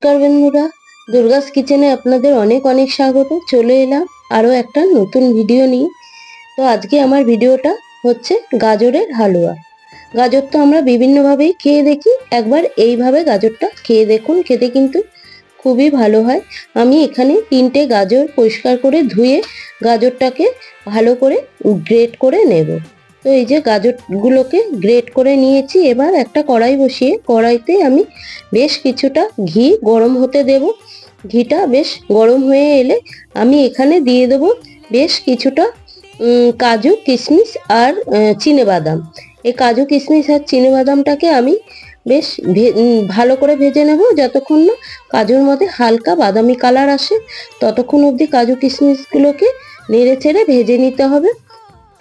নমস্কার বন্ধুরা, দুর্গাস কিচেনে আপনাদের অনেক অনেক স্বাগত। চলে এলাম আরও একটা নতুন ভিডিও নিয়ে। তো আজকে আমার ভিডিওটা হচ্ছে গাজরের হালুয়া। গাজর তো আমরা বিভিন্নভাবেই খেয়ে দেখি, একবার এইভাবে গাজরটা খেয়ে দেখুন, খেতে কিন্তু খুবই ভালো হয়। আমি এখানে 3টে গাজর পরিষ্কার করে ধুয়ে গাজরটাকে ভালো করে গ্রেট করে নেব। তো এই যে গাজরগুলোকে গ্রেট করে নিয়েছি। এবার একটা কড়াই বসিয়ে কড়াইতে আমি বেশ কিছুটা ঘি গরম হতে দেব। ঘিটা বেশ গরম হয়ে এলে আমি এখানে দিয়ে দেব বেশ কিছুটা কাজু কিশমিশ আর চিনেবাদাম। এই কাজু কিশমিশ আর চিনেবাদামটাকে আমি বেশ ভালো করে ভেজে নেব, যতক্ষণ না কাজুর মধ্যে হালকা বাদামি কালার আসে ততক্ষণ অবধি কাজু কিশমিশগুলোকে নেড়ে চেড়ে ভেজে নিতে হবে।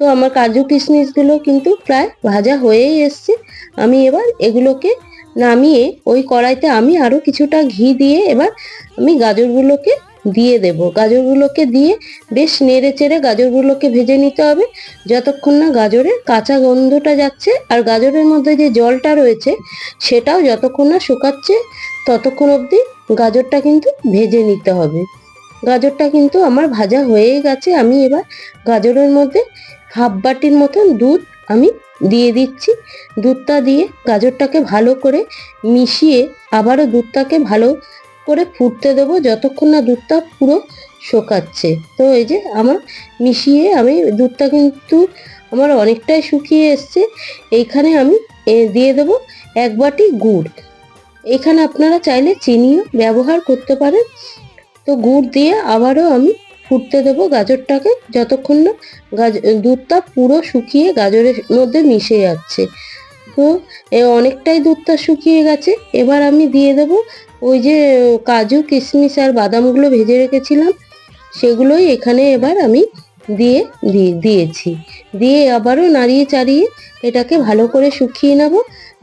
তো আমার কাজু কিশমিশগুলো কিন্তু প্রায় ভাজা হয়েই এসছে। আমি এবার এগুলোকে নামিয়ে ওই কড়াইতে আমি আরও কিছুটা ঘি দিয়ে এবার আমি গাজরগুলোকে দিয়ে দেব। গাজরগুলোকে দিয়ে বেশ নেড়ে চেড়ে গাজরগুলোকে ভেজে নিতে হবে যতক্ষণ না গাজরের কাঁচা গন্ধটা যাচ্ছে, আর গাজরের মধ্যে যে জলটা রয়েছে সেটাও যতক্ষণ না শুকাচ্ছে ততক্ষণ অবধি গাজরটা কিন্তু ভেজে নিতে হবে। গাজরটা কিন্তু আমার ভাজা হয়ে গেছে। আমি এবার গাজরের মধ্যে হাফ বাটির মতন দুধ আমি দিয়ে দিচ্ছি। দুধটা দিয়ে গাজরটাকে ভালো করে মিশিয়ে আবারও দুধটাকে ভালো করে ফুটতে দেবো যতক্ষণ না দুধটা পুরো শুকাচ্ছে। তো এই যে আমার মিশিয়ে আমি দুধটা কিন্তু আমার অনেকটাই শুকিয়ে এসছে। এইখানে আমি দিয়ে দেবো 1 বাটি গুড়। এখানে আপনারা চাইলে চিনিও ব্যবহার করতে পারেন। তো গুড় দিয়ে আবারও আমি ফুটতে দেবো গাজরটাকে যতক্ষণ না দুধটা পুরো শুকিয়ে গাজরের মধ্যে মিশে যাচ্ছে। তো অনেকটাই দুধটা শুকিয়ে গেছে। এবার আমি দিয়ে দেব ওই যে কাজু কিশমিশ আর বাদামগুলো ভেজে রেখেছিলাম, সেগুলোই এখানে এবার আমি দিয়েছি। দিয়ে আবারও নাড়িয়ে চাড়িয়ে এটাকে ভালো করে শুকিয়ে নেব।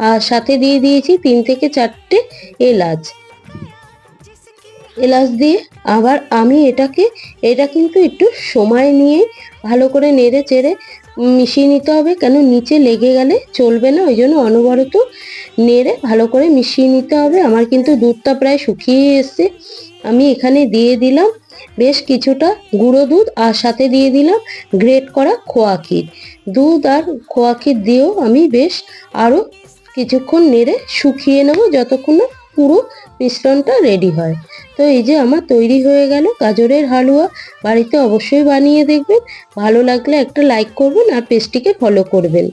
আর সাথে দিয়ে দিয়েছি 3 থেকে 4টে এলাচ। এলাচ দিয়ে আবার আমি এটা কিন্তু একটু সময় নিয়ে ভালো করে নেড়ে চেড়ে মিশিয়ে নিতে হবে, কেন নিচে লেগে গেলে চলবে না। ওই জন্য অনবরত নেড়ে ভালো করে মিশিয়ে নিতে হবে। আমার কিন্তু দুধটা প্রায় শুকিয়ে এসছে। আমি এখানে দিয়ে দিলাম বেশ কিছুটা গুঁড়ো দুধ আর সাথে দিয়ে দিলাম গ্রেট করা খোয়া ক্ষীর। দুধ আর খোয়া ক্ষীর দিয়েও আমি বেশ আরও কিছুক্ষণ নেড়ে শুকিয়ে নেব যতক্ষণ না পুরো মিশ্রণটা রেডি হয়। তো এই যে আমার তৈরি হয়ে গেল গাজরের হালুয়া। বাড়িতে অবশ্যই বানিয়ে দেখবেন। ভালো লাগলে একটা লাইক করবেন আর পেজটিকে ফলো করবেন।